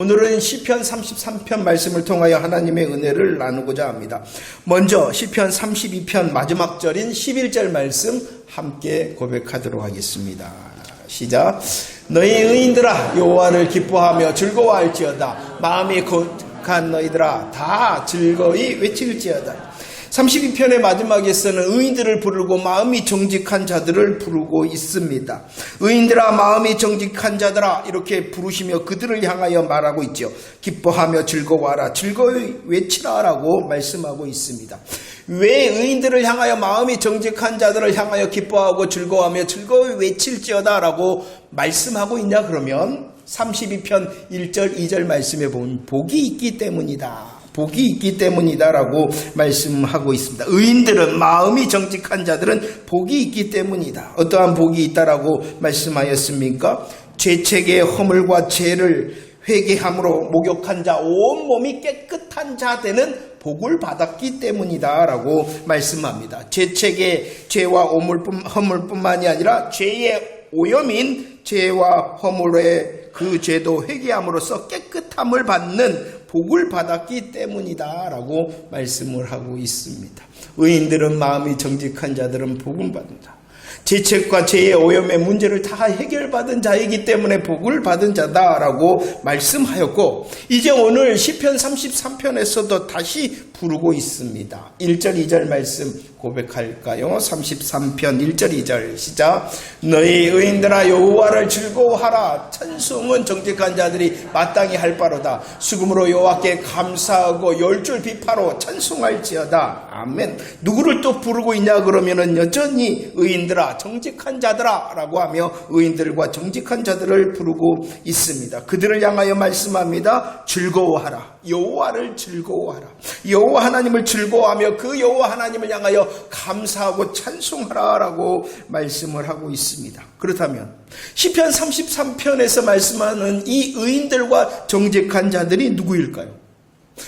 오늘은 시편 33편 말씀을 통하여 하나님의 은혜를 나누고자 합니다. 먼저 시편 32편 마지막 절인 11절 말씀 함께 고백하도록 하겠습니다. 시작. 너희 의인들아 여호와를 기뻐하며 즐거워할지어다. 마음이 거룩한 너희들아 다 즐거이 외칠지어다. 32편의 마지막에서는 의인들을 부르고 마음이 정직한 자들을 부르고 있습니다. 의인들아 마음이 정직한 자들아 이렇게 부르시며 그들을 향하여 말하고 있죠. 기뻐하며 즐거워하라 즐거이 외치라 라고 말씀하고 있습니다. 왜 의인들을 향하여 마음이 정직한 자들을 향하여 기뻐하고 즐거워하며 즐거이 외칠지어다 라고 말씀하고 있냐 그러면 32편 1절 2절 말씀에 보면 복이 있기 때문이다. 복이 있기 때문이다라고 말씀하고 있습니다. 의인들은 마음이 정직한 자들은 복이 있기 때문이다. 어떠한 복이 있다라고 말씀하였습니까? 죄책의 허물과 죄를 회개함으로 목욕한 자, 온몸이 깨끗한 자 되는 복을 받았기 때문이다라고 말씀합니다. 죄책의 죄와 허물뿐만이 아니라 죄의 오염인 죄와 허물의 그 죄도 회개함으로써 깨끗함을 받는 복을 받았기 때문이다 라고 말씀을 하고 있습니다. 의인들은 마음이 정직한 자들은 복을 받는다. 죄책과 죄의 오염의 문제를 다 해결받은 자이기 때문에 복을 받은 자다라고 말씀하였고 이제 오늘 시편 33편에서도 다시 부르고 있습니다. 1절 2절 말씀 고백할까요? 33편 1절 2절 시작. 너희 의인들아 여호와를 즐거워하라. 찬송은 정직한 자들이 마땅히 할 바로다. 수금으로 여호와께 감사하고 열줄 비파로 찬송할지어다. 아멘. 누구를 또 부르고 있냐 그러면은 여전히 의인들아 정직한 자들아 라고 하며 의인들과 정직한 자들을 부르고 있습니다. 그들을 향하여 말씀합니다. 즐거워하라. 여호와를 즐거워하라. 여호와 하나님을 즐거워하며 그 여호와 하나님을 향하여 감사하고 찬송하라 라고 말씀을 하고 있습니다. 그렇다면 시편 33편에서 말씀하는 이 의인들과 정직한 자들이 누구일까요?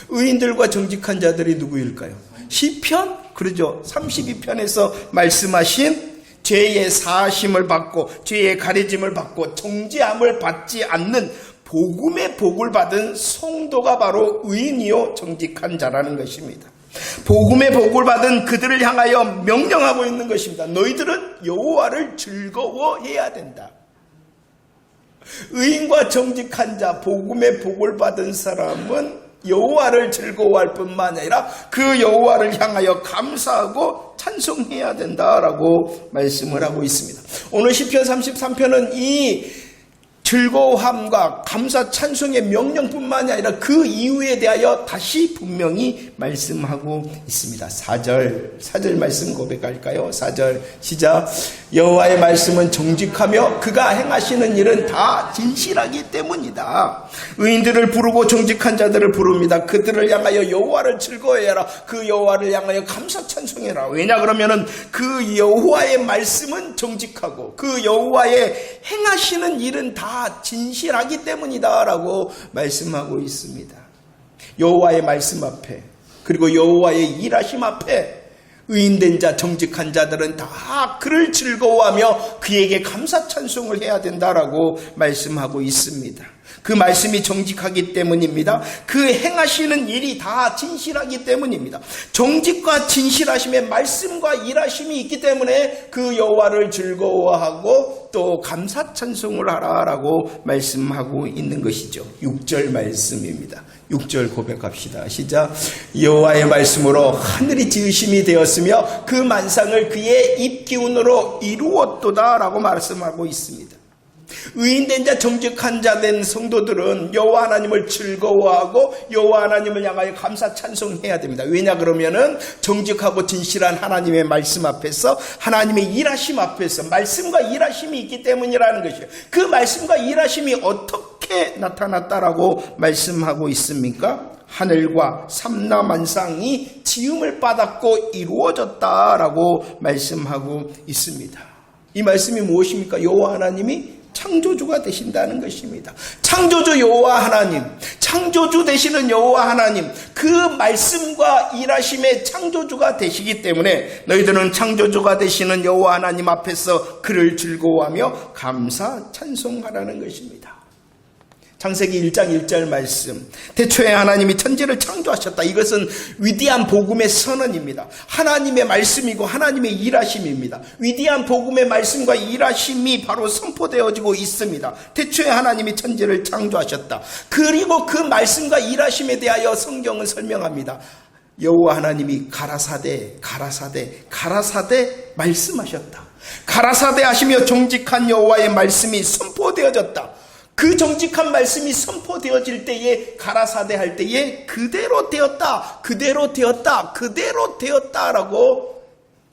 의인들과 정직한 자들이 누구일까요? 시편? 그러죠. 32편에서 말씀하신 죄의 사하심을 받고 죄의 가려짐을 받고 정죄함을 받지 않는 복음의 복을 받은 성도가 바로 의인이요 정직한 자라는 것입니다. 복음의 복을 받은 그들을 향하여 명령하고 있는 것입니다. 너희들은 여호와를 즐거워해야 된다. 의인과 정직한 자, 복음의 복을 받은 사람은 여호와를 즐거워할 뿐만 아니라 그 여호와를 향하여 감사하고 찬송해야 된다라고 말씀을 하고 있습니다. 오늘 시편 33편은 이 즐거움과 감사 찬송의 명령뿐만이 아니라 그 이유에 대하여 다시 분명히 말씀하고 있습니다. 4절 말씀 고백할까요? 4절 시작. 여호와의 말씀은 정직하며 그가 행하시는 일은 다 진실하기 때문이다. 의인들을 부르고 정직한 자들을 부릅니다. 그들을 향하여 여호와를 즐거워해라. 그 여호와를 향하여 감사 찬송해라. 왜냐 그러면은 그 여호와의 말씀은 정직하고 그 여호와의 행하시는 일은 다 진실하기 때문이다 라고 말씀하고 있습니다. 여호와의 말씀 앞에 그리고 여호와의 일하심 앞에 의인된 자 정직한 자들은 다 그를 즐거워하며 그에게 감사 찬송을 해야 된다라고 말씀하고 있습니다. 그 말씀이 정직하기 때문입니다. 그 행하시는 일이 다 진실하기 때문입니다. 정직과 진실하심의 말씀과 일하심이 있기 때문에 그 여호와를 즐거워하고 또 감사 찬송을 하라라고 말씀하고 있는 것이죠. 6절 말씀입니다. 6절 고백합시다. 시작. 여호와의 말씀으로 하늘이 지으심이 되었으며 그 만상을 그의 입기운으로 이루었도다 라고 말씀하고 있습니다. 의인된 자 정직한 자 된 성도들은 여호와 하나님을 즐거워하고 여호와 하나님을 향하여 감사 찬송해야 됩니다. 왜냐 그러면은 정직하고 진실한 하나님의 말씀 앞에서 하나님의 일하심 앞에서 말씀과 일하심이 있기 때문이라는 것이에요. 그 말씀과 일하심이 어떻게 나타났다라고 말씀하고 있습니까? 하늘과 삼라만상이 지음을 받았고 이루어졌다라고 말씀하고 있습니다. 이 말씀이 무엇입니까? 여호와 하나님이 창조주가 되신다는 것입니다. 창조주 여호와 하나님, 창조주 되시는 여호와 하나님, 그 말씀과 일하심의 창조주가 되시기 때문에 너희들은 창조주가 되시는 여호와 하나님 앞에서 그를 즐거워하며 감사 찬송하라는 것입니다. 창세기 1장 1절 말씀. 태초에 하나님이 천지를 창조하셨다. 이것은 위대한 복음의 선언입니다. 하나님의 말씀이고 하나님의 일하심입니다. 위대한 복음의 말씀과 일하심이 바로 선포되어지고 있습니다. 태초에 하나님이 천지를 창조하셨다. 그리고 그 말씀과 일하심에 대하여 성경은 설명합니다. 여호와 하나님이 가라사대 말씀하셨다. 가라사대 하시며 정직한 여호와의 말씀이 선포되어졌다. 그 정직한 말씀이 선포되어질 때에 가라사대 할 때에 그대로 되었다 라고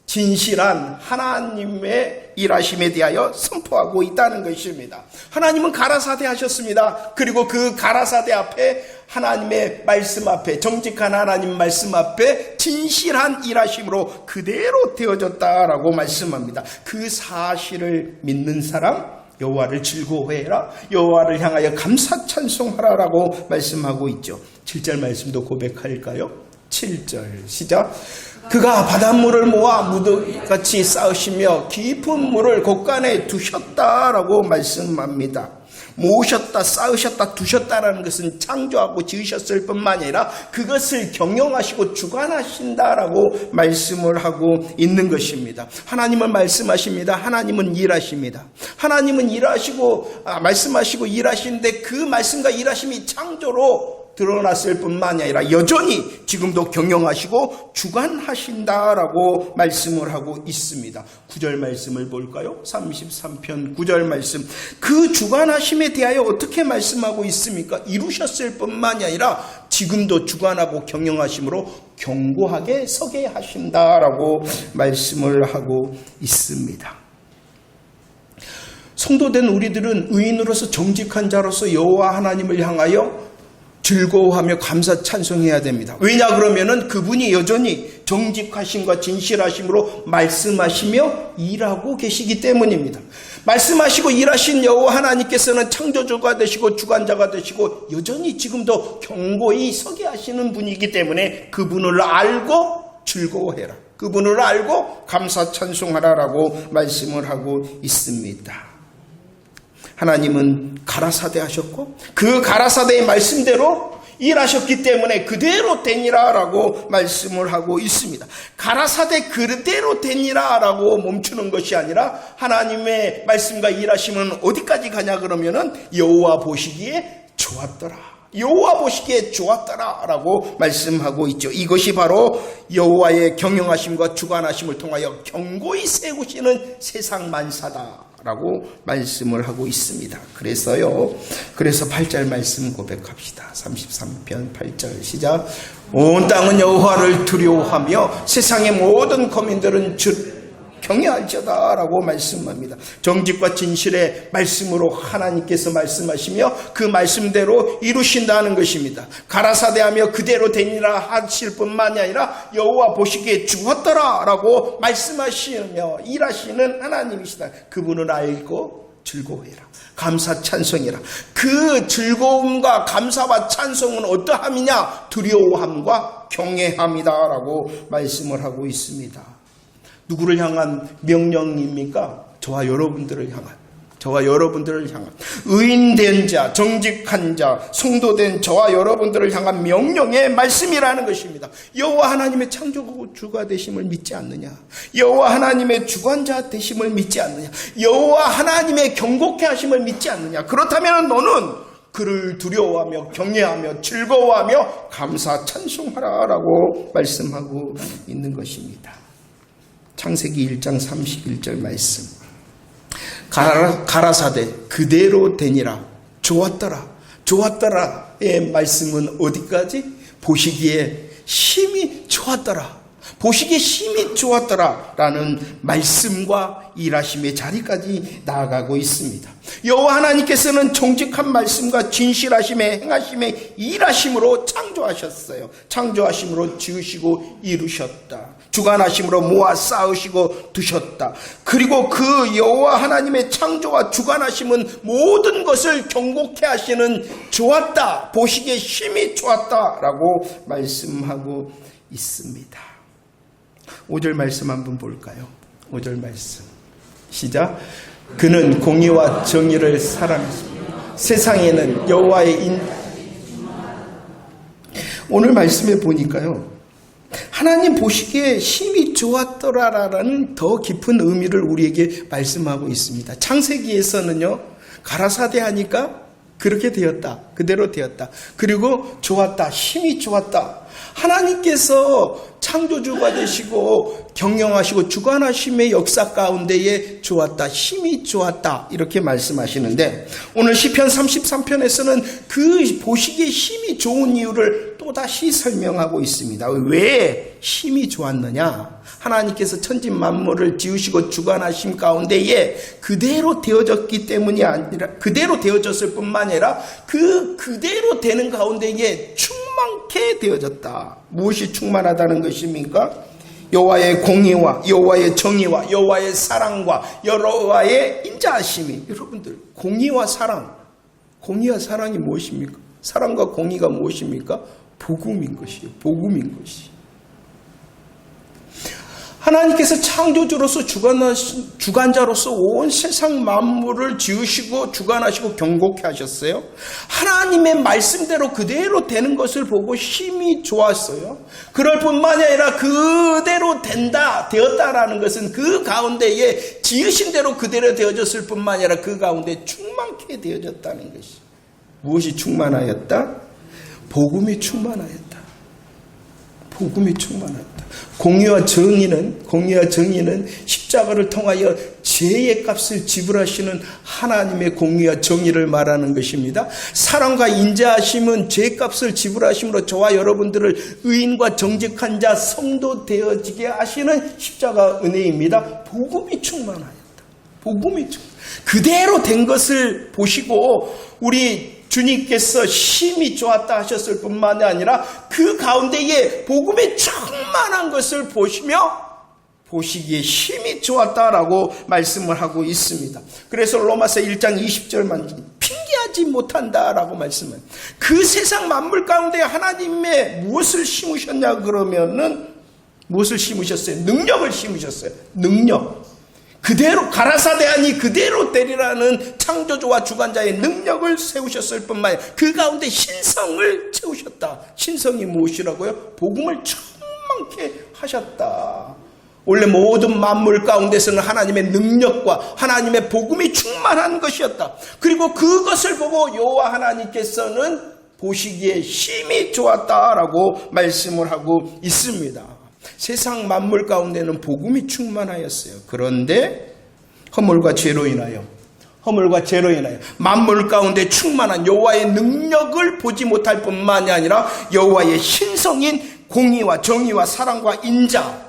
진실한 하나님의 일하심에 대하여 선포하고 있다는 것입니다. 하나님은 가라사대 하셨습니다. 그리고 그 가라사대 앞에 하나님의 말씀 앞에 정직한 하나님 말씀 앞에 진실한 일하심으로 그대로 되어졌다라고 말씀합니다. 그 사실을 믿는 사람 여호와를 즐거워해라. 여호와를 향하여 감사 찬송하라라고 말씀하고 있죠. 7절 말씀도 고백할까요? 7절 시작. 그가 바닷물을 모아 무더기같이 쌓으시며 깊은 물을 곳간에 두셨다라고 말씀합니다. 모으셨다, 쌓으셨다, 두셨다라는 것은 창조하고 지으셨을 뿐만 아니라 그것을 경영하시고 주관하신다라고 말씀을 하고 있는 것입니다. 하나님은 말씀하십니다. 하나님은 일하십니다. 하나님은 일하시고 말씀하시고 일하시는데 그 말씀과 일하심이 창조로 드러났을 뿐만 아니라 여전히 지금도 경영하시고 주관하신다라고 말씀을 하고 있습니다. 9절 말씀을 볼까요? 33편 9절 말씀. 그 주관하심에 대하여 어떻게 말씀하고 있습니까? 이루셨을 뿐만이 아니라 지금도 주관하고 경영하심으로 견고하게 서게 하신다라고 말씀을 하고 있습니다. 성도된 우리들은 의인으로서 정직한 자로서 여호와 하나님을 향하여 즐거워하며 감사 찬송해야 됩니다. 왜냐 그러면은 그분이 여전히 정직하심과 진실하심으로 말씀하시며 일하고 계시기 때문입니다. 말씀하시고 일하신 여호와 하나님께서는 창조주가 되시고 주관자가 되시고 여전히 지금도 견고히 서게 하시는 분이기 때문에 그분을 알고 즐거워해라. 그분을 알고 감사 찬송하라라고 말씀을 하고 있습니다. 하나님은 가라사대 하셨고 그 가라사대의 말씀대로 일하셨기 때문에 그대로 되니라라고 말씀을 하고 있습니다. 가라사대 그대로 되니라라고 멈추는 것이 아니라 하나님의 말씀과 일하심은 어디까지 가냐 그러면은 여호와 보시기에 좋았더라. 여호와 보시기에 좋았더라라고 말씀하고 있죠. 이것이 바로 여호와의 경영하심과 주관하심을 통하여 견고히 세우시는 세상 만사다. 라고 말씀을 하고 있습니다. 그래서 8절 말씀 고백합시다. 33편 8절 시작. 온 땅은 여호와를 두려워하며 세상의 모든 거민들은 주 경외할지어다 라고 말씀합니다. 정직과 진실의 말씀으로 하나님께서 말씀하시며 그 말씀대로 이루신다는 것입니다. 가라사대하며 그대로 되니라 하실 뿐만이 아니라 여호와 보시기에 죽었더라 라고 말씀하시며 일하시는 하나님이시다. 그분을 알고 즐거워해라. 감사 찬송해라. 그 즐거움과 감사와 찬송은 어떠함이냐? 두려워함과 경외함이다 라고 말씀을 하고 있습니다. 누구를 향한 명령입니까? 저와 여러분들을 향한 의인된 자, 정직한 자, 성도된 저와 여러분들을 향한 명령의 말씀이라는 것입니다. 여호와 하나님의 창조주가 되심을 믿지 않느냐? 여호와 하나님의 주관자 되심을 믿지 않느냐? 여호와 하나님의 경고케 하심을 믿지 않느냐? 그렇다면 너는 그를 두려워하며 경외하며 즐거워하며 감사 찬송하라라고 말씀하고 있는 것입니다. 창세기 1장 31절 말씀. 가라사대 그대로 되니라. 좋았더라의 말씀은 어디까지? 보시기에 심히 좋았더라. 보시기에 심히 좋았더라라는 말씀과 일하심의 자리까지 나아가고 있습니다. 여호와 하나님께서는 정직한 말씀과 진실하심의 행하심의 일하심으로 창조하셨어요. 창조하심으로 지으시고 이루셨다. 주관하심으로 모아 쌓으시고 두셨다. 그리고 그 여호와 하나님의 창조와 주관하심은 모든 것을 경고케 하시는 좋았다. 보시기에 심히 좋았다라고 말씀하고 있습니다. 5절 말씀 한번 볼까요? 5절 말씀 시작. 그는 공의와 정의를 사랑했습니다. 세상에는 여호와의 오늘 말씀에 보니까요, 하나님 보시기에 힘이 좋았더라라는 더 깊은 의미를 우리에게 말씀하고 있습니다. 창세기에서는요, 가라사대 하니까 그렇게 되었다, 그대로 되었다. 그리고 좋았다, 힘이 좋았다. 하나님께서 창조주가 되시고 경영하시고 주관하심의 역사 가운데에 좋았다, 힘이 좋았다, 이렇게 말씀하시는데, 오늘 시편 33편에서는 그 보시기에 힘이 좋은 이유를 또다시 설명하고 있습니다. 왜 힘이 좋았느냐? 하나님께서 천지 만물을 지으시고 주관하심 가운데에 그대로 되어졌기 때문이 아니라, 그대로 되어졌을 뿐만 아니라 그대로 되는 가운데에 충만케 되어졌다. 무엇이 충만하다는 것입니까? 여호와의 공의와 여호와의 정의와 여호와의 사랑과 여호와의 인자하심이. 여러분들, 공의와 사랑이 무엇입니까? 사랑과 공의가 무엇입니까? 복음인 것이에요. 복음인 것이. 하나님께서 창조주로서 주관자로서 온 세상 만물을 지으시고 주관하시고 경고케 하셨어요. 하나님의 말씀대로 그대로 되는 것을 보고 힘이 좋았어요. 그럴 뿐만이 아니라 그대로 되었다라는 것은 그 가운데에 지으신 대로 그대로 되어졌을 뿐만 아니라 그 가운데 충만케 되어졌다는 것이. 무엇이 충만하였다? 복음이 충만하였다. 복음이 충만하였다. 공의와 정의는 십자가를 통하여 죄의 값을 지불하시는 하나님의 공의와 정의를 말하는 것입니다. 사랑과 인자하심은 죄의 값을 지불하심으로 저와 여러분들을 의인과 정직한 자, 성도 되어지게 하시는 십자가 은혜입니다. 복음이 충만하였다. 복음이 그대로 된 것을 보시고 우리 주님께서 힘이 좋았다 하셨을 뿐만이 아니라 그 가운데에 복음의 충만한 것을 보시기에 힘이 좋았다라고 말씀을 하고 있습니다. 그래서 로마서 1장 20절만 핑계하지 못한다라고 말씀을. 그 세상 만물 가운데 하나님의 무엇을 심으셨냐 그러면은 무엇을 심으셨어요? 능력을 심으셨어요. 능력. 그대로 가라사대하니 그대로 되리라는 창조주와 주관자의 능력을 세우셨을 뿐만 아니라 그 가운데 신성을 채우셨다. 신성이 무엇이라고요? 복음을 충만케 하셨다. 원래 모든 만물 가운데서는 하나님의 능력과 하나님의 복음이 충만한 것이었다. 그리고 그것을 보고 여호와 하나님께서는 보시기에 힘이 좋았다라고 말씀을 하고 있습니다. 세상 만물 가운데는 복음이 충만하였어요. 그런데 허물과 죄로 인하여 만물 가운데 충만한 여호와의 능력을 보지 못할 뿐만이 아니라 여호와의 신성인 공의와 정의와 사랑과 인자,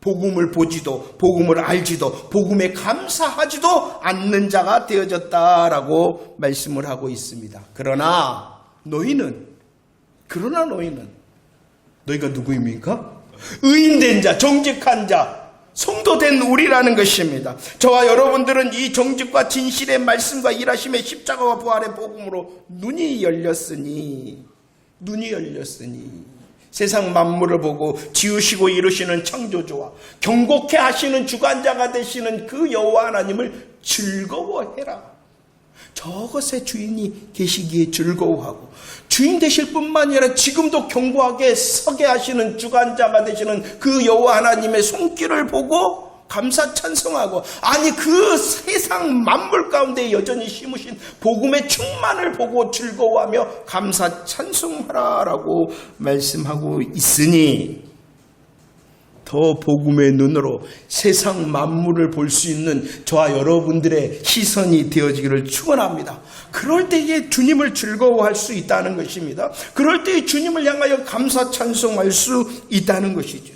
복음을 보지도 복음을 알지도 복음에 감사하지도 않는 자가 되어졌다라고 말씀을 하고 있습니다. 그러나 너희는 너희가 누구입니까? 의인된 자, 정직한 자, 성도된 우리라는 것입니다. 저와 여러분들은 이 정직과 진실의 말씀과 일하심의 십자가와 부활의 복음으로 눈이 열렸으니 세상 만물을 보고 지으시고 이루시는 창조주와 경고케 하시는 주관자가 되시는 그 여호와 하나님을 즐거워해라. 저것의 주인이 계시기에 즐거워하고 주인 되실 뿐만 아니라 지금도 견고하게 서게 하시는 주관자가 되시는 그 여호와 하나님의 손길을 보고 감사 찬송하고, 아니 그 세상 만물 가운데 여전히 심으신 복음의 충만을 보고 즐거워하며 감사 찬송하라라고 말씀하고 있으니 더 복음의 눈으로 세상 만물을 볼 수 있는 저와 여러분들의 시선이 되어지기를 축원합니다. 그럴 때에 주님을 즐거워할 수 있다는 것입니다. 그럴 때에 주님을 향하여 감사 찬송할 수 있다는 것이죠.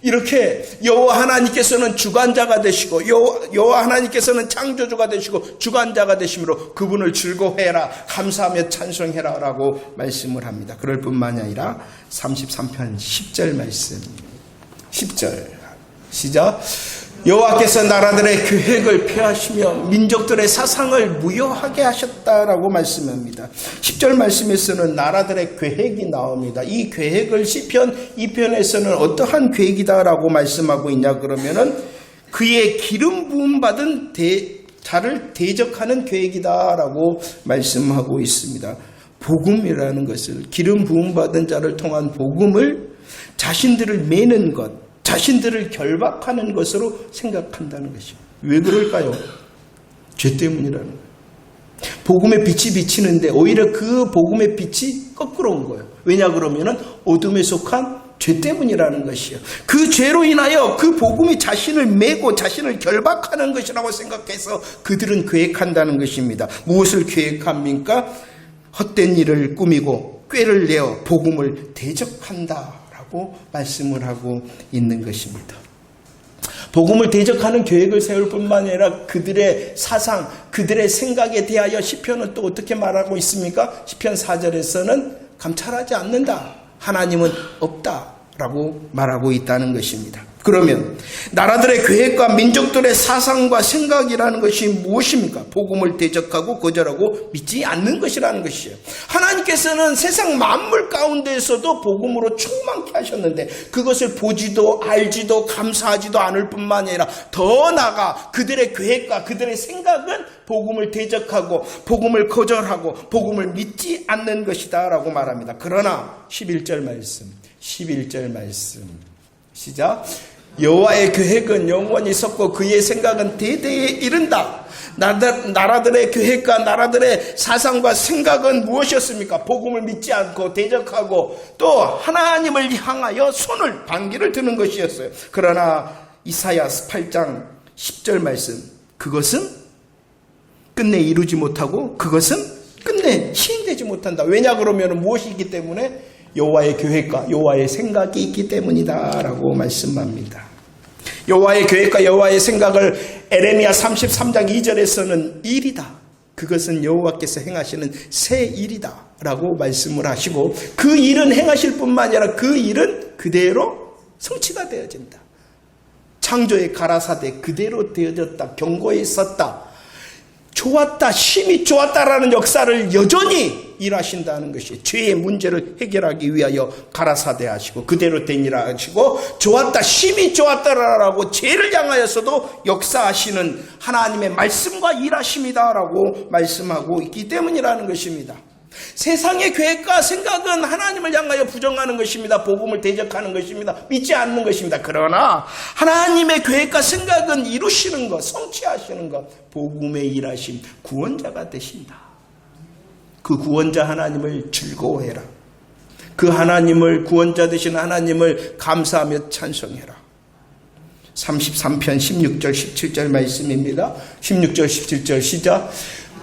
이렇게 여호와 하나님께서는 주관자가 되시고 여호와 하나님께서는 창조주가 되시고 주관자가 되심으로 그분을 즐거워해라, 감사하며 찬송해라 라고 말씀을 합니다. 그럴 뿐만이 아니라 33편 10절 말씀, 10절 시작. 여호와께서 나라들의 계획을 폐하시며 민족들의 사상을 무효하게 하셨다라고 말씀합니다. 10절 말씀에서는 나라들의 계획이 나옵니다. 이 계획을 시편 2편에서는 어떠한 계획이다라고 말씀하고 있냐 그러면은 그의 기름 부음 받은 자를 대적하는 계획이다라고 말씀하고 있습니다. 복음이라는 것을, 기름 부음 받은 자를 통한 복음을 자신들을 매는 것, 자신들을 결박하는 것으로 생각한다는 것이죠. 왜 그럴까요? 죄 때문이라는 거예요. 복음의 빛이 비치는데 오히려 그 복음의 빛이 거꾸로 온 거예요. 왜냐 그러면은 어둠에 속한 죄 때문이라는 것이요. 그 죄로 인하여 그 복음이 자신을 매고 자신을 결박하는 것이라고 생각해서 그들은 계획한다는 것입니다. 무엇을 계획합니까? 헛된 일을 꾸미고 꾀를 내어 복음을 대적한다라고 말씀을 하고 있는 것입니다. 복음을 대적하는 계획을 세울 뿐만 아니라 그들의 사상, 그들의 생각에 대하여 시편은 또 어떻게 말하고 있습니까? 시편 4절에서는 감찰하지 않는다. 하나님은 없다라고 말하고 있다는 것입니다. 그러면 나라들의 계획과 민족들의 사상과 생각이라는 것이 무엇입니까? 복음을 대적하고 거절하고 믿지 않는 것이라는 것이에요. 하나님께서는 세상 만물 가운데에서도 복음으로 충만케 하셨는데 그것을 보지도 알지도 감사하지도 않을 뿐만 아니라 더 나아가 그들의 계획과 그들의 생각은 복음을 대적하고 복음을 거절하고 복음을 믿지 않는 것이다 라고 말합니다. 그러나 11절 말씀 시작. 여호와의 계획은 영원히 섰고 그의 생각은 대대에 이른다. 나라들의 계획과 나라들의 사상과 생각은 무엇이었습니까? 복음을 믿지 않고 대적하고 또 하나님을 향하여 손을 반기를 드는 것이었어요. 그러나 이사야 8장 10절 말씀, 그것은 끝내 이루지 못하고 그것은 끝내 시행되지 못한다. 왜냐 그러면 무엇이 있기 때문에? 여호와의 계획과 여호와의 생각이 있기 때문이다 라고 말씀합니다. 여호와의 계획과 여호와의 생각을 에레미야 33장 2절에서는 일이다. 그것은 여호와께서 행하시는 새 일이다 라고 말씀을 하시고 그 일은 행하실 뿐만 아니라 그 일은 그대로 성취가 되어진다. 창조의 가라사대 그대로 되어졌다. 경고에 있었다. 좋았다, 심히 좋았다라는 역사를 여전히 일하신다는 것이 죄의 문제를 해결하기 위하여 가라사대하시고 그대로 되니라 하시고 좋았다, 심히 좋았다라고 죄를 향하여서도 역사하시는 하나님의 말씀과 일하심이다라고 말씀하고 있기 때문이라는 것입니다. 세상의 계획과 생각은 하나님을 향하여 부정하는 것입니다. 복음을 대적하는 것입니다. 믿지 않는 것입니다. 그러나 하나님의 계획과 생각은 이루시는 것, 성취하시는 것, 복음의 일하심, 구원자가 되신다. 그 구원자 하나님을 즐거워해라. 그 하나님을, 구원자 되신 하나님을 감사하며 찬송해라. 33편 16절 17절 말씀입니다. 16절 17절 시작.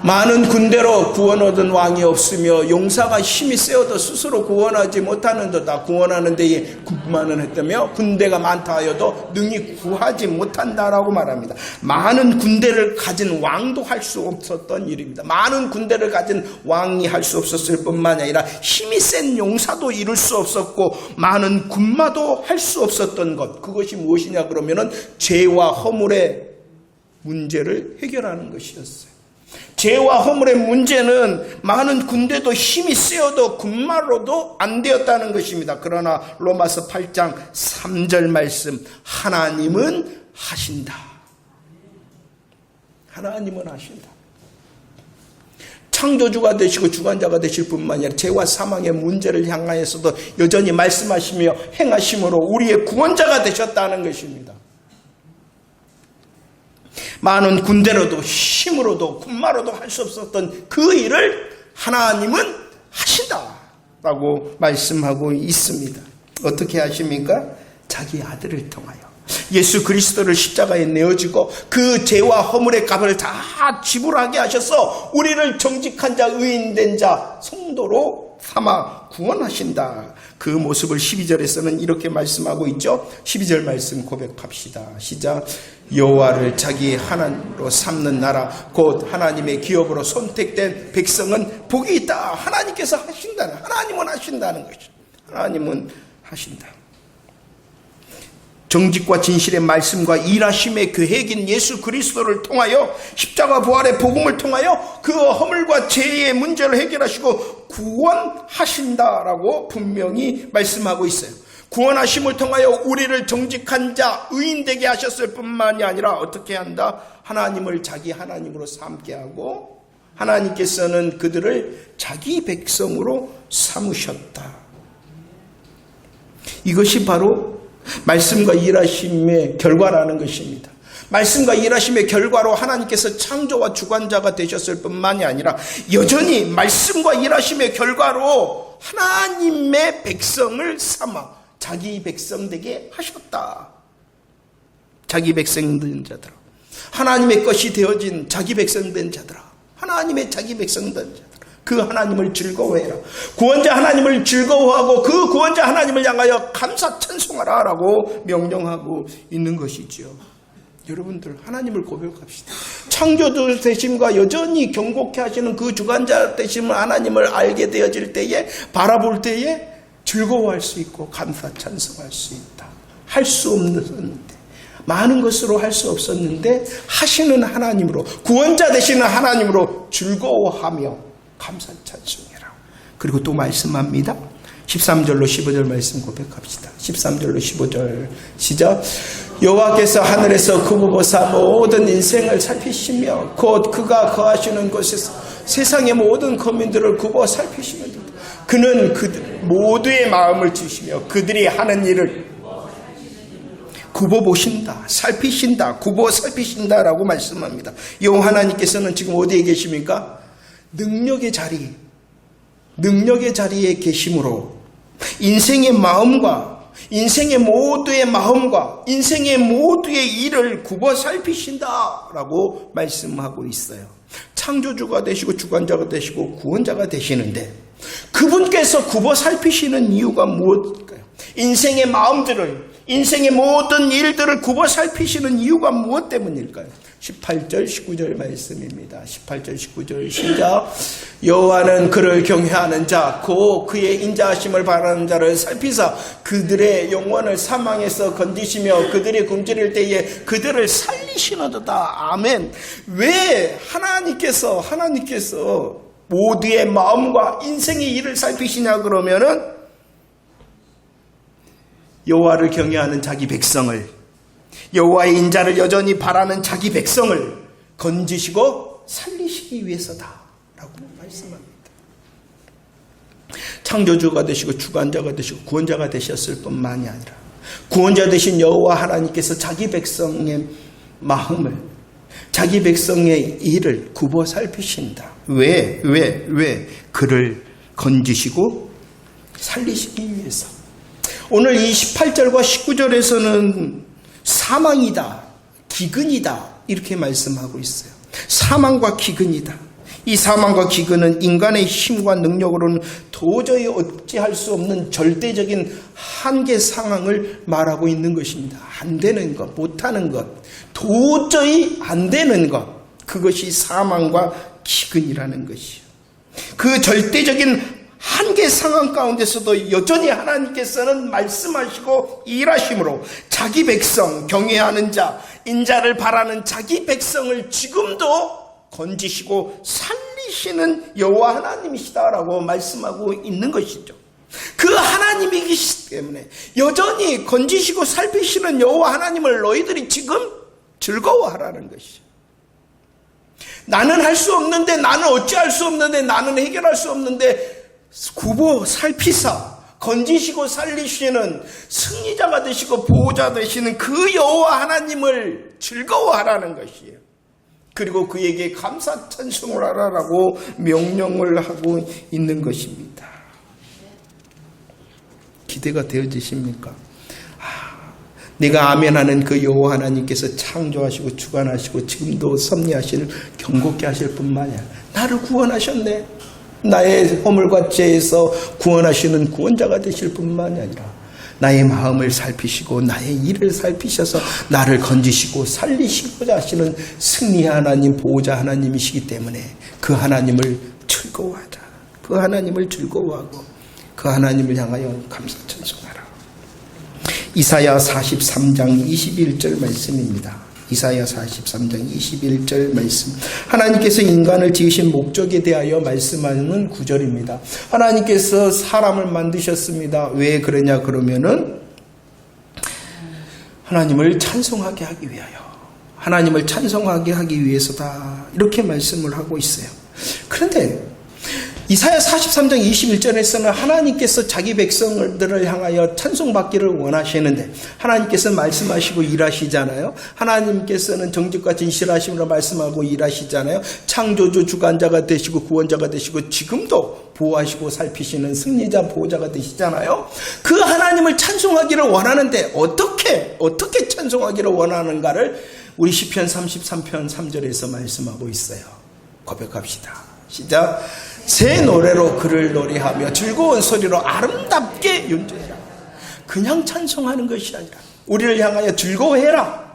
많은 군대로 구원 얻은 왕이 없으며 용사가 힘이 세어도 스스로 구원하지 못하는도다. 구원하는 데에 군만은 했다며 군대가 많다 하여도 능히 구하지 못한다라고 말합니다. 많은 군대를 가진 왕도 할 수 없었던 일입니다. 많은 군대를 가진 왕이 할 수 없었을 뿐만 아니라 힘이 센 용사도 이룰 수 없었고 많은 군마도 할 수 없었던 것. 그것이 무엇이냐 그러면은 죄와 허물의 문제를 해결하는 것이었어요. 죄와 허물의 문제는 많은 군대도 힘이 세어도 군마로도 안 되었다는 것입니다. 그러나 로마서 8장 3절 말씀, 하나님은 하신다. 하나님은 하신다. 창조주가 되시고 주관자가 되실 뿐만 아니라 죄와 사망의 문제를 향하여서도 여전히 말씀하시며 행하심으로 우리의 구원자가 되셨다는 것입니다. 많은 군대로도 힘으로도 군마로도 할 수 없었던 그 일을 하나님은 하신다라고 말씀하고 있습니다. 어떻게 하십니까? 자기 아들을 통하여 예수 그리스도를 십자가에 내어주고 그 죄와 허물의 값을 다 지불하게 하셔서 우리를 정직한 자, 의인된 자, 성도로 삼아 구원하신다. 그 모습을 12절에서는 이렇게 말씀하고 있죠. 12절 말씀 고백합시다. 시작. 여호와를 자기 하나님으로 삼는 나라 곧 하나님의 기업으로 선택된 백성은 복이 있다. 하나님께서 하신다는, 하나님은 하신다는 것이죠. 하나님은 하신다. 정직과 진실의 말씀과 일하심의 계획인 예수 그리스도를 통하여 십자가 부활의 복음을 통하여 그 허물과 죄의 문제를 해결하시고 구원하신다라고 분명히 말씀하고 있어요. 구원하심을 통하여 우리를 정직한 자, 의인 되게 하셨을 뿐만이 아니라 어떻게 한다? 하나님을 자기 하나님으로 삼게 하고 하나님께서는 그들을 자기 백성으로 삼으셨다. 이것이 바로 말씀과 일하심의 결과라는 것입니다. 말씀과 일하심의 결과로 하나님께서 창조와 주관자가 되셨을 뿐만이 아니라 여전히 말씀과 일하심의 결과로 하나님의 백성을 삼아 자기 백성 되게 하셨다. 자기 백성 된 자들아, 하나님의 것이 되어진 자기 백성 된 자들아, 하나님의 자기 백성 된 자들아, 그 하나님을 즐거워해라. 구원자 하나님을 즐거워하고 그 구원자 하나님을 향하여 감사 찬송하라 라고 명령하고 있는 것이지요. 여러분들, 하나님을 고백합시다. 창조주 되심과 여전히 경고케 하시는 그 주관자 되심을 하나님을 알게 되어질 때에, 바라볼 때에 즐거워할 수 있고 감사 찬송할 수 있다. 할 수 없었는데, 많은 것으로 할 수 없었는데 하시는 하나님으로, 구원자 되시는 하나님으로 즐거워하며 감사 찬송해라. 그리고 또 말씀합니다. 13절로 15절 말씀 고백합시다. 13절로 15절 시작. 여호와께서 하늘에서 굽어보사 모든 인생을 살피시며 곧 그가 거하시는 곳에서 세상의 모든 거민들을 굽어 살피시며 그는 그들 모두의 마음을 지시며 그들이 하는 일을 굽어보신다, 살피신다, 굽어 살피신다라고 말씀합니다. 여호와 하나님께서는 지금 어디에 계십니까? 능력의 자리에 계심으로 인생의 마음과 인생의 모두의 마음과 인생의 모두의 일을 굽어 살피신다라고 말씀하고 있어요. 창조주가 되시고 주관자가 되시고 구원자가 되시는데 그분께서 굽어 살피시는 이유가 무엇일까요? 인생의 마음들을, 인생의 모든 일들을 굽어 살피시는 이유가 무엇 때문일까요? 18절 19절 말씀입니다. 18절 19절 시작. 여호와는 그를 경외하는 자 곧 그의 인자하심을 바라는 자를 살피사 그들의 영혼을 사망에서 건지시며 그들이 굶주릴 때에 그들을 살리시노도다. 아멘. 왜 하나님께서 모두의 마음과 인생의 일을 살피시냐 그러면은 여호와를 경외하는 자기 백성을, 여호와의 인자를 여전히 바라는 자기 백성을 건지시고 살리시기 위해서다라고 말씀합니다. 창조주가 되시고 주관자가 되시고 구원자가 되셨을 뿐만이 아니라 구원자 되신 여호와 하나님께서 자기 백성의 마음을, 자기 백성의 일을 굽어 살피신다. 왜? 그를 건지시고 살리시기 위해서. 오늘 이 18절과 19절에서는 사망이다, 기근이다 이렇게 말씀하고 있어요. 사망과 기근이다. 이 사망과 기근은 인간의 힘과 능력으로는 도저히 어찌할 수 없는 절대적인 한계 상황을 말하고 있는 것입니다. 안 되는 것, 못하는 것, 도저히 안 되는 것, 그것이 사망과 기근이라는 것이요. 그 절대적인 한계 상황 가운데서도 여전히 하나님께서는 말씀하시고 일하심으로 자기 백성, 경외하는 자, 인자를 바라는 자기 백성을 지금도 건지시고 살리시는 여호와 하나님이시다라고 말씀하고 있는 것이죠. 그 하나님이기 때문에 여전히 건지시고 살피시는 여호와 하나님을 너희들이 지금 즐거워하라는 것이죠. 나는 할 수 없는데, 나는 어찌할 수 없는데, 나는 해결할 수 없는데 굽어 살피사 건지시고 살리시는 승리자가 되시고 보호자 되시는 그 여호와 하나님을 즐거워하라는 것이에요. 그리고 그에게 감사 찬송을 하라라고 명령을 하고 있는 것입니다. 기대가 되어지십니까? 내가 아멘하는 그 여호와 하나님께서 창조하시고 주관하시고 지금도 섭리하시는 경고케 하실 뿐만 아니라 나를 구원하셨네. 나의 허물과 죄에서 구원하시는 구원자가 되실 뿐만이 아니라 나의 마음을 살피시고 나의 일을 살피셔서 나를 건지시고 살리시고자 하시는 승리 하나님, 보호자 하나님이시기 때문에 그 하나님을 즐거워하자. 그 하나님을 즐거워하고 그 하나님을 향하여 감사 찬송하라. 이사야 43장 21절 말씀입니다. 이사야 43장 21절 말씀. 하나님께서 인간을 지으신 목적에 대하여 말씀하는 구절입니다. 하나님께서 사람을 만드셨습니다. 왜 그러냐 그러면은 하나님을 찬송하게 하기 위하여, 하나님을 찬송하게 하기 위해서다, 이렇게 말씀을 하고 있어요. 그런데 이사야 43장 21절에서는 하나님께서 자기 백성들을 향하여 찬송받기를 원하시는데, 하나님께서 말씀하시고 일하시잖아요. 하나님께서는 정직과 진실하심으로 말씀하고 일하시잖아요. 창조주, 주관자가 되시고 구원자가 되시고 지금도 보호하시고 살피시는 승리자, 보호자가 되시잖아요. 그 하나님을 찬송하기를 원하는데 어떻게 찬송하기를 원하는가를 우리 시편 33편 3절에서 말씀하고 있어요. 고백합시다. 시작. 새 노래로 그를 노래하며 즐거운 소리로 아름답게 연주해라. 그냥 찬송하는 것이 아니라 우리를 향하여 즐거워해라.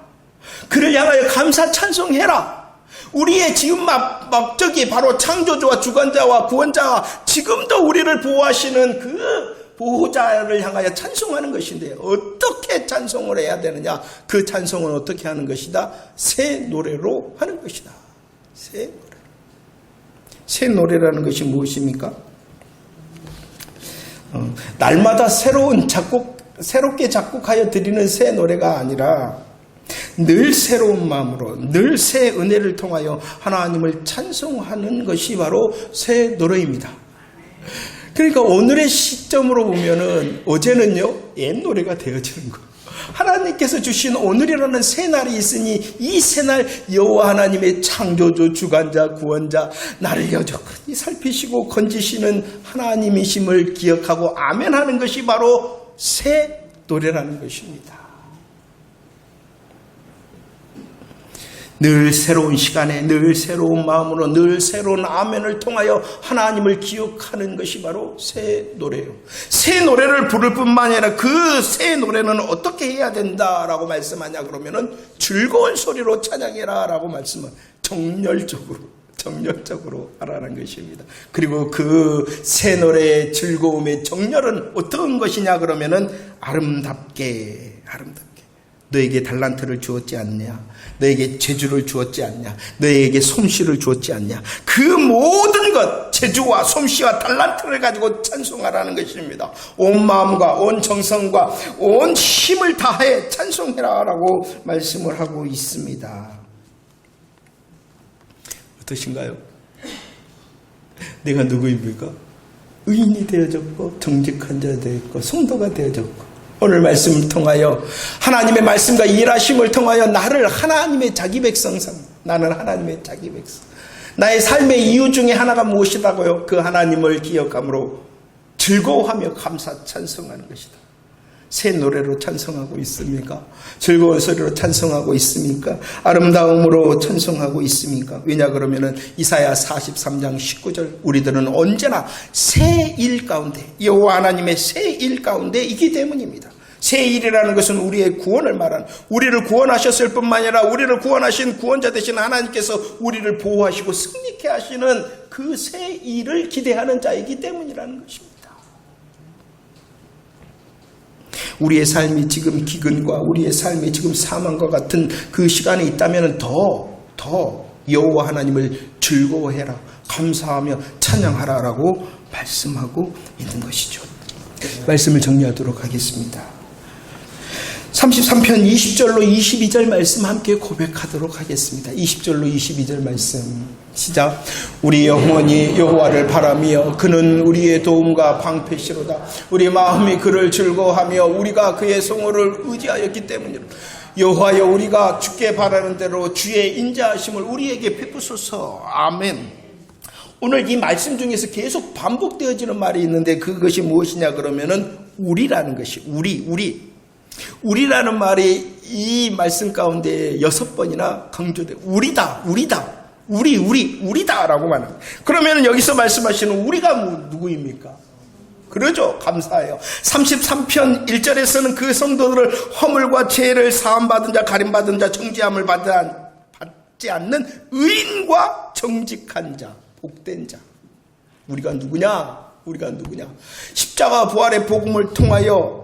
그를 향하여 감사 찬송해라. 우리의 지금 목적이 바로 창조주와 주관자와 구원자와 지금도 우리를 보호하시는 그 보호자를 향하여 찬송하는 것인데, 어떻게 찬송을 해야 되느냐? 그 찬송은 어떻게 하는 것이다? 새 노래로 하는 것이다. 새 노래라는 것이 무엇입니까? 날마다 새롭게 작곡하여 드리는 새 노래가 아니라 늘 새로운 마음으로, 늘 새 은혜를 통하여 하나님을 찬송하는 것이 바로 새 노래입니다. 그러니까 오늘의 시점으로 보면은 어제는요, 옛 노래가 되어지는 거예요. 하나님께서 주신 오늘이라는 새 날이 있으니 이 새 날 여호와 하나님의 창조주, 주관자, 구원자, 나를 여전히 살피시고 건지시는 하나님이심을 기억하고 아멘하는 것이 바로 새 노래라는 것입니다. 늘 새로운 시간에, 늘 새로운 마음으로, 늘 새로운 아멘을 통하여 하나님을 기억하는 것이 바로 새 노래예요. 새 노래를 부를 뿐만 아니라 그 새 노래는 어떻게 해야 된다라고 말씀하냐 그러면은 즐거운 소리로 찬양해라 라고 말씀은 정열적으로 하라는 것입니다. 그리고 그 새 노래의 즐거움의 정열은 어떤 것이냐 그러면은 아름답게 너에게 달란트를 주었지 않냐, 너에게 재주를 주었지 않냐, 너에게 솜씨를 주었지 않냐, 그 모든 것, 재주와 솜씨와 달란트를 가지고 찬송하라는 것입니다. 온 마음과 온 정성과 온 힘을 다해 찬송해라 라고 말씀을 하고 있습니다. 어떠신가요? 내가 누구입니까? 의인이 되어졌고 정직한 자 되었고 성도가 되어졌고, 오늘 말씀을 통하여 하나님의 말씀과 일하심을 통하여 나를 하나님의 자기 백성 삼, 나는 하나님의 자기 백성. 나의 삶의 이유 중에 하나가 무엇이라고요? 그 하나님을 기억함으로 즐거워하며 감사 찬송하는 것이다. 새 노래로 찬송하고 있습니까? 즐거운 소리로 찬송하고 있습니까? 아름다움으로 찬송하고 있습니까? 왜냐 그러면은 이사야 43장 19절, 우리들은 언제나 새 일 가운데, 여호와 하나님의 새 일 가운데 있기 때문입니다. 새 일이라는 것은 우리의 구원을 말하는, 우리를 구원하셨을 뿐만 아니라 우리를 구원하신 구원자 되신 하나님께서 우리를 보호하시고 승리케 하시는 그 새 일을 기대하는 자이기 때문이라는 것입니다. 우리의 삶이 지금 기근과 우리의 삶이 지금 사망과 같은 그 시간에 있다면 더 여호와 하나님을 즐거워해라, 감사하며 찬양하라라고 말씀하고 있는 것이죠. 말씀을 정리하도록 하겠습니다. 33편 20절로 22절 말씀 함께 고백하도록 하겠습니다. 20절로 22절 말씀 시작. 우리 영혼이 여호와를 바라며 그는 우리의 도움과 방패시로다. 우리 마음이 그를 즐거워하며 우리가 그의 성호를 의지하였기 때문이라. 여호와여, 우리가 주께 바라는 대로 주의 인자하심을 우리에게 베푸소서. 아멘. 오늘 이 말씀 중에서 계속 반복되어지는 말이 있는데 그것이 무엇이냐 그러면은 우리라는 것이, 우리라는 말이 이 말씀 가운데 6번이나 강조돼요. 우리다라고 말합니다. 그러면 여기서 말씀하시는 우리가 누구입니까? 그러죠. 감사해요. 33편 1절에서는 그 성도들을 허물과 죄를 사함받은 자, 가림받은 자, 정죄함을 받지 않는 의인과 정직한 자, 복된 자. 우리가 누구냐? 십자가 부활의 복음을 통하여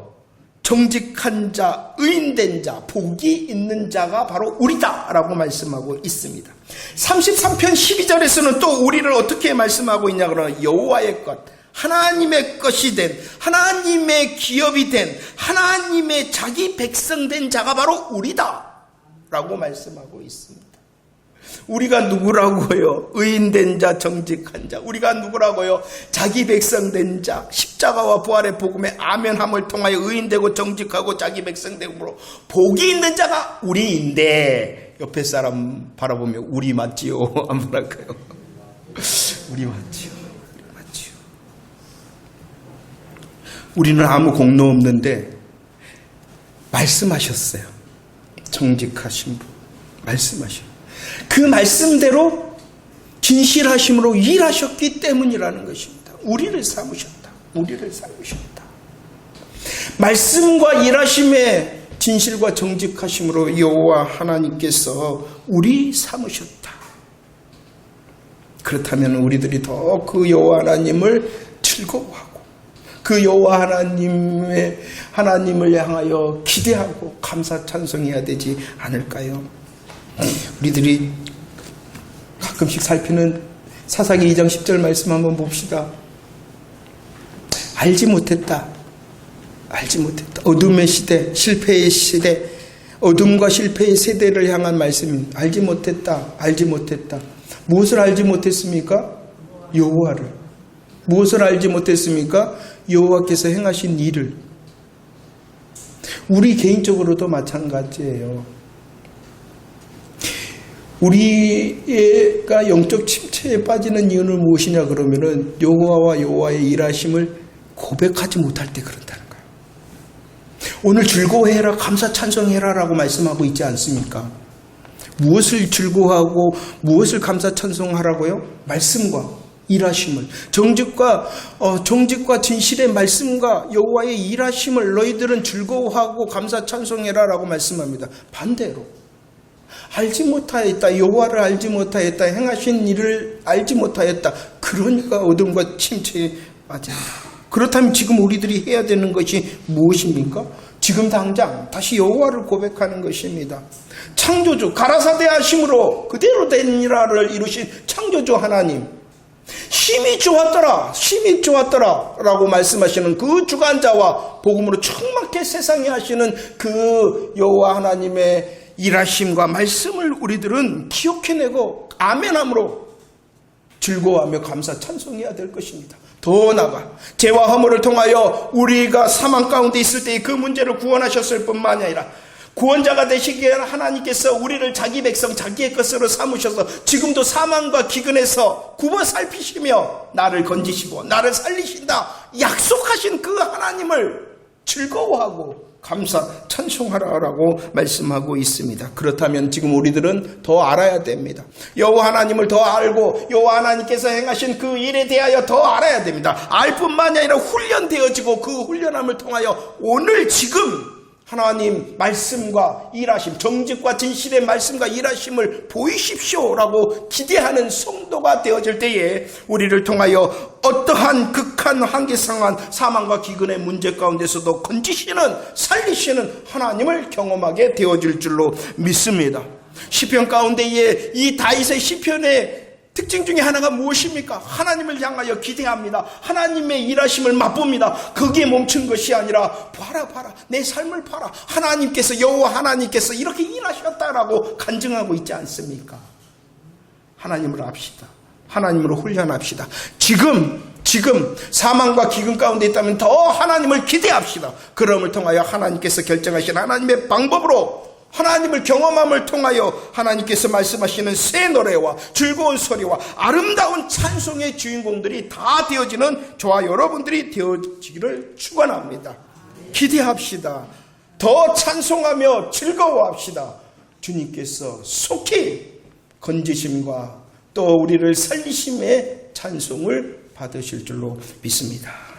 정직한 자, 의인된 자, 복이 있는 자가 바로 우리다 라고 말씀하고 있습니다. 33편 12절에서는 또 우리를 어떻게 말씀하고 있냐 그러면 여호와의 것, 하나님의 것이 된, 하나님의 기업이 된, 하나님의 자기 백성 된 자가 바로 우리다 라고 말씀하고 있습니다. 우리가 누구라고요? 의인된 자, 정직한 자. 우리가 누구라고요? 자기 백성 된 자, 십자가와 부활의 복음의 아멘함을 통하여 의인되고 정직하고 자기 백성 되므로 복이 있는 자가 우리인데, 옆에 사람 바라보면 우리 맞지요? 안 뭐랄까요? 우리 맞지요? 우리 맞지요? 우리는 아무 공로 없는데 말씀하셨어요. 정직하신 분 말씀하셨어요. 그 말씀대로 진실하심으로 일하셨기 때문이라는 것입니다. 우리를 삼으셨다. 우리를 삼으셨다. 말씀과 일하심의 진실과 정직하심으로 여호와 하나님께서 우리 삼으셨다. 그렇다면 우리들이 더 그 여호와 하나님을 즐거워하고 그 여호와 하나님을 향하여 기대하고 감사 찬송해야 되지 않을까요? 우리들이 가끔씩 살피는 사사기 2장 10절 말씀 한번 봅시다. 알지 못했다. 알지 못했다. 어둠의 시대, 실패의 시대, 어둠과 실패의 세대를 향한 말씀입니다. 알지 못했다. 알지 못했다. 무엇을 알지 못했습니까? 여호와를. 무엇을 알지 못했습니까? 여호와께서 행하신 일을. 우리 개인적으로도 마찬가지예요. 우리가 영적 침체에 빠지는 이유는 무엇이냐 그러면은 여호와와 여호와의 일하심을 고백하지 못할 때 그런다는 거예요. 오늘 즐거워해라, 감사 찬송해라 라고 말씀하고 있지 않습니까? 무엇을 즐거워하고 무엇을 감사 찬송하라고요? 말씀과 일하심을, 정직과 진실의 말씀과 여호와의 일하심을 너희들은 즐거워하고 감사 찬송해라 라고 말씀합니다. 반대로 알지 못하였다. 여호와를 알지 못하였다. 행하신 일을 알지 못하였다. 그러니까 어둠과 침체에 빠진다. 그렇다면 지금 우리들이 해야 되는 것이 무엇입니까? 지금 당장 다시 여호와를 고백하는 것입니다. 창조주, 가라사대 하심으로 그대로 되니라를 이루신 창조주 하나님, 힘이 좋았더라 라고 말씀하시는 그 주관자와 복음으로 충만케 세상에 하시는 그 여호와 하나님의 일하심과 말씀을 우리들은 기억해내고 아멘함으로 즐거워하며 감사 찬송해야 될 것입니다. 더 나아가 죄와 허물을 통하여 우리가 사망 가운데 있을 때 그 문제를 구원하셨을 뿐만이 아니라 구원자가 되시기 위해 하나님께서 우리를 자기 백성 자기의 것으로 삼으셔서 지금도 사망과 기근에서 굽어 살피시며 나를 건지시고 나를 살리신다 약속하신 그 하나님을 즐거워하고 감사 찬송하라라고 말씀하고 있습니다. 그렇다면 지금 우리들은 더 알아야 됩니다. 여호와 하나님을 더 알고 여호와 하나님께서 행하신 그 일에 대하여 더 알아야 됩니다. 알 뿐만이 아니라 훈련되어지고 그 훈련함을 통하여 오늘 지금 하나님 말씀과 일하심, 정직과 진실의 말씀과 일하심을 보이십시오라고 기대하는 성도가 되어질 때에 우리를 통하여 어떠한 극한 한계상한 사망과 기근의 문제 가운데서도 건지시는 살리시는 하나님을 경험하게 되어질 줄로 믿습니다. 시편 가운데에 이 다윗의 시편의 특징 중에 하나가 무엇입니까? 하나님을 향하여 기대합니다. 하나님의 일하심을 맛봅니다. 거기에 멈춘 것이 아니라 봐라 내 삶을 봐라. 하나님께서 여호와 하나님께서 이렇게 일하셨다라고 간증하고 있지 않습니까? 하나님을 압시다. 하나님으로 훈련합시다. 지금 사망과 기근 가운데 있다면 더 하나님을 기대합시다. 그럼을 통하여 하나님께서 결정하신 하나님의 방법으로 하나님을 경험함을 통하여 하나님께서 말씀하시는 새 노래와 즐거운 소리와 아름다운 찬송의 주인공들이 다 되어지는 저와 여러분들이 되어지기를 축원합니다. 기대합시다. 더 찬송하며 즐거워합시다. 주님께서 속히 건지심과 또 우리를 살리심의 찬송을 받으실 줄로 믿습니다.